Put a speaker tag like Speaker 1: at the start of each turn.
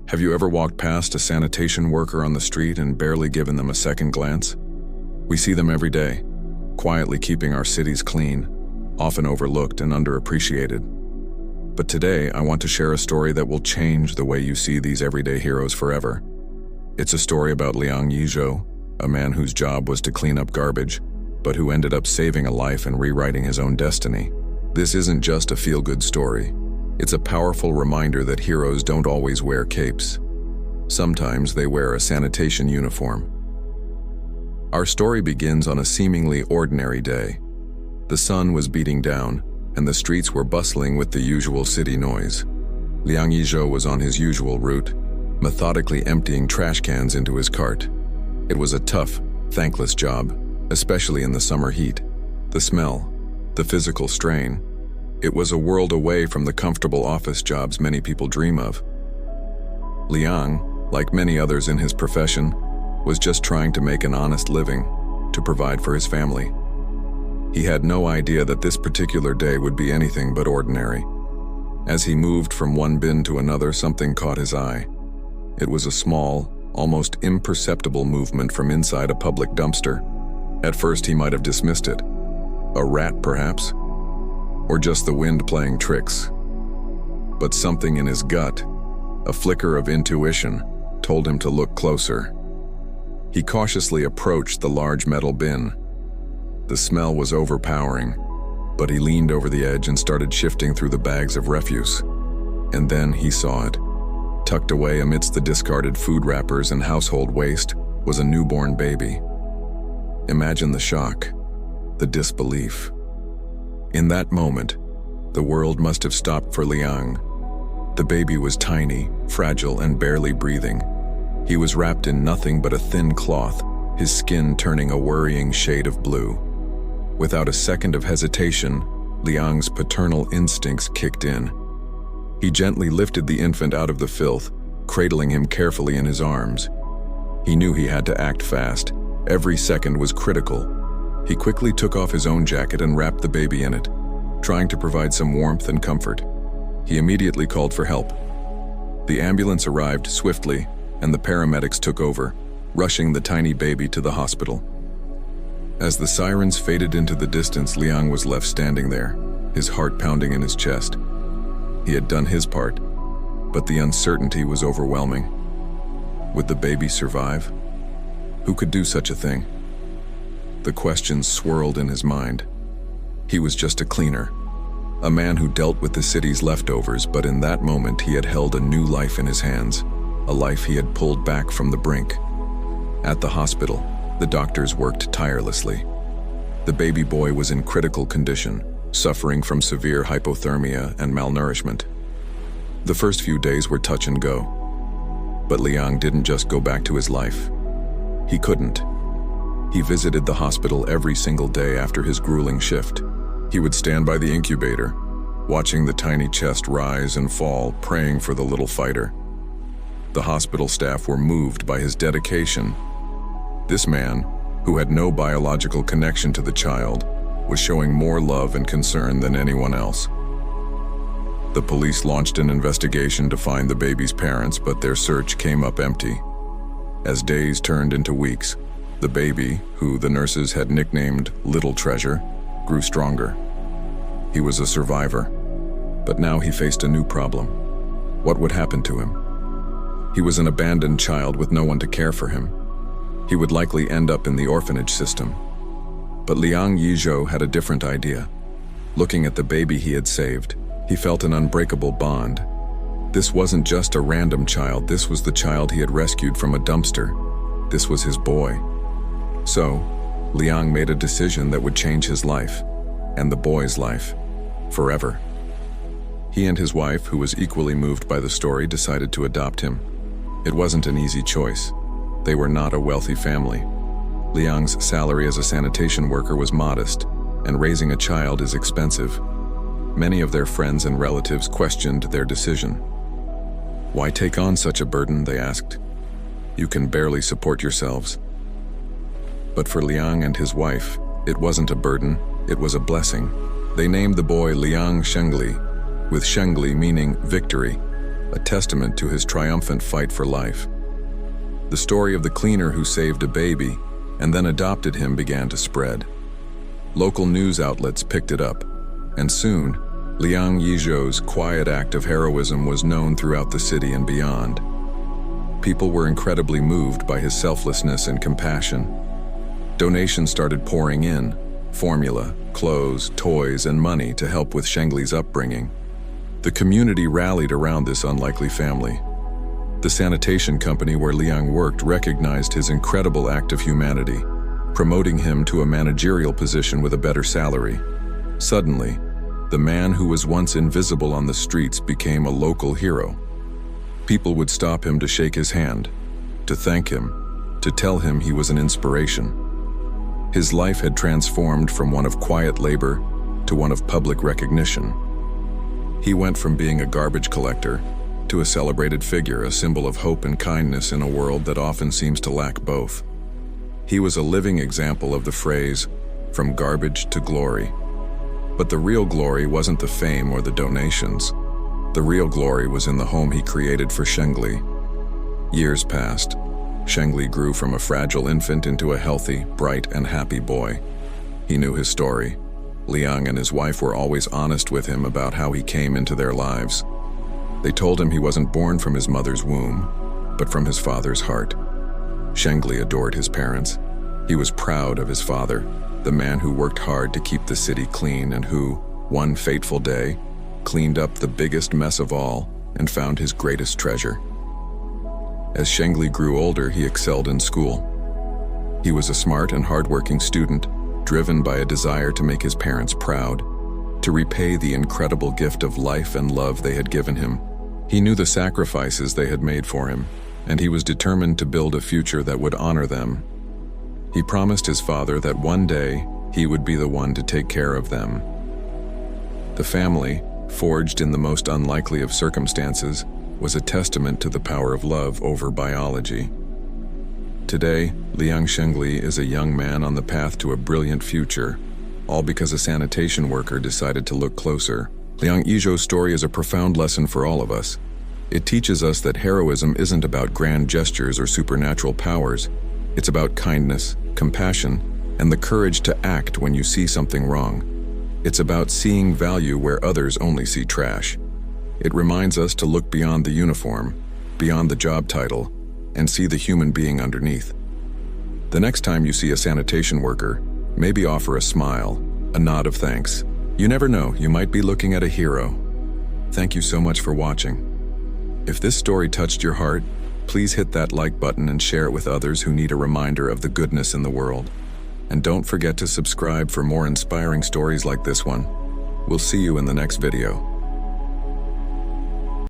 Speaker 1: Have you ever walked past a sanitation worker on the street and barely given them a second glance? We see them every day, quietly keeping our cities clean, often overlooked and underappreciated. But today, I want to share a story that will change the way you see these everyday heroes forever. It's a story about Liang Yizhou, a man whose job was to clean up garbage, but who ended up saving a life and rewriting his own destiny. This isn't just a feel-good story. It's a powerful reminder that heroes don't always wear capes. Sometimes they wear a sanitation uniform. Our story begins on a seemingly ordinary day. The sun was beating down, and the streets were bustling with the usual city noise. Liang Yizhou was on his usual route, methodically emptying trash cans into his cart. It was a tough, thankless job, especially in the summer heat. The smell, the physical strain. It was a world away from the comfortable office jobs many people dream of. Liang, like many others in his profession, was just trying to make an honest living, to provide for his family. He had no idea that this particular day would be anything but ordinary. As he moved from one bin to another, something caught his eye. It was a small, almost imperceptible movement from inside a public dumpster. At first, he might have dismissed it. A rat, perhaps? Or just the wind playing tricks. But something in his gut, a flicker of intuition, told him to look closer. He cautiously approached the large metal bin. The smell was overpowering, but he leaned over the edge and started shifting through the bags of refuse. And then he saw it. Tucked away amidst the discarded food wrappers and household waste was a newborn baby. Imagine the shock, the disbelief. In that moment, the world must have stopped for Liang. The baby was tiny, fragile, and barely breathing. He was wrapped in nothing but a thin cloth, his skin turning a worrying shade of blue. Without a second of hesitation, Liang's paternal instincts kicked in. He gently lifted the infant out of the filth, cradling him carefully in his arms. He knew he had to act fast. Every second was critical. He quickly took off his own jacket and wrapped the baby in it, trying to provide some warmth and comfort. He immediately called for help. The ambulance arrived swiftly, and the paramedics took over, rushing the tiny baby to the hospital. As the sirens faded into the distance, Liang was left standing there, his heart pounding in his chest. He had done his part, but the uncertainty was overwhelming. Would the baby survive? Who could do such a thing? The questions swirled in his mind. He was just a cleaner, a man who dealt with the city's leftovers, but in that moment he had held a new life in his hands, a life he had pulled back from the brink. At the hospital, the doctors worked tirelessly. The baby boy was in critical condition, suffering from severe hypothermia and malnourishment. The first few days were touch and go. But Liang didn't just go back to his life. He couldn't. He visited the hospital every single day after his grueling shift. He would stand by the incubator, watching the tiny chest rise and fall, praying for the little fighter. The hospital staff were moved by his dedication. This man, who had no biological connection to the child, was showing more love and concern than anyone else. The police launched an investigation to find the baby's parents, but their search came up empty. As days turned into weeks, the baby, who the nurses had nicknamed Little Treasure, grew stronger. He was a survivor, but now he faced a new problem. What would happen to him? He was an abandoned child with no one to care for him. He would likely end up in the orphanage system. But Liang Yizhou had a different idea. Looking at the baby he had saved, he felt an unbreakable bond. This wasn't just a random child, this was the child he had rescued from a dumpster. This was his boy. So, Liang made a decision that would change his life, and the boy's life, forever. He and his wife, who was equally moved by the story, decided to adopt him. It wasn't an easy choice. They were not a wealthy family. Liang's salary as a sanitation worker was modest, and raising a child is expensive. Many of their friends and relatives questioned their decision. Why take on such a burden, they asked. You can barely support yourselves. But for Liang and his wife, it wasn't a burden, it was a blessing. They named the boy Liang Shengli, with Shengli meaning victory. a testament to his triumphant fight for life. The story of the cleaner who saved a baby and then adopted him began to spread. Local news outlets picked it up, and soon, Liang Yizhou's quiet act of heroism was known throughout the city and beyond. People were incredibly moved by his selflessness and compassion. Donations started pouring in: formula, clothes, toys, and money to help with Shengli's upbringing. The community rallied around this unlikely family. The sanitation company where Liang worked recognized his incredible act of humanity, promoting him to a managerial position with a better salary. Suddenly, the man who was once invisible on the streets became a local hero. People would stop him to shake his hand, to thank him, to tell him he was an inspiration. His life had transformed from one of quiet labor to one of public recognition. He went from being a garbage collector to a celebrated figure, a symbol of hope and kindness in a world that often seems to lack both. He was a living example of the phrase, "from garbage to glory." But the real glory wasn't the fame or the donations. The real glory was in the home he created for Shengli. Years passed. Shengli grew from a fragile infant into a healthy, bright, and happy boy. He knew his story. Liang and his wife were always honest with him about how he came into their lives. They told him he wasn't born from his mother's womb, but from his father's heart. Shengli adored his parents. He was proud of his father, the man who worked hard to keep the city clean and who, one fateful day, cleaned up the biggest mess of all and found his greatest treasure. As Shengli grew older, he excelled in school. He was a smart and hardworking student, driven by a desire to make his parents proud, to repay the incredible gift of life and love they had given him. He knew the sacrifices they had made for him, and he was determined to build a future that would honor them. He promised his father that one day he would be the one to take care of them. The family, forged in the most unlikely of circumstances, was a testament to the power of love over biology. Today, Liang Shengli is a young man on the path to a brilliant future, all because a sanitation worker decided to look closer. Liang Yizhou's story is a profound lesson for all of us. It teaches us that heroism isn't about grand gestures or supernatural powers. It's about kindness, compassion, and the courage to act when you see something wrong. It's about seeing value where others only see trash. It reminds us to look beyond the uniform, beyond the job title, and see the human being underneath. The next time you see a sanitation worker, maybe offer a smile, a nod of thanks. You never know, you might be looking at a hero. Thank you so much for watching. If this story touched your heart, please hit that like button and share it with others who need a reminder of the goodness in the world. And don't forget to subscribe for more inspiring stories like this one. We'll see you in the next video.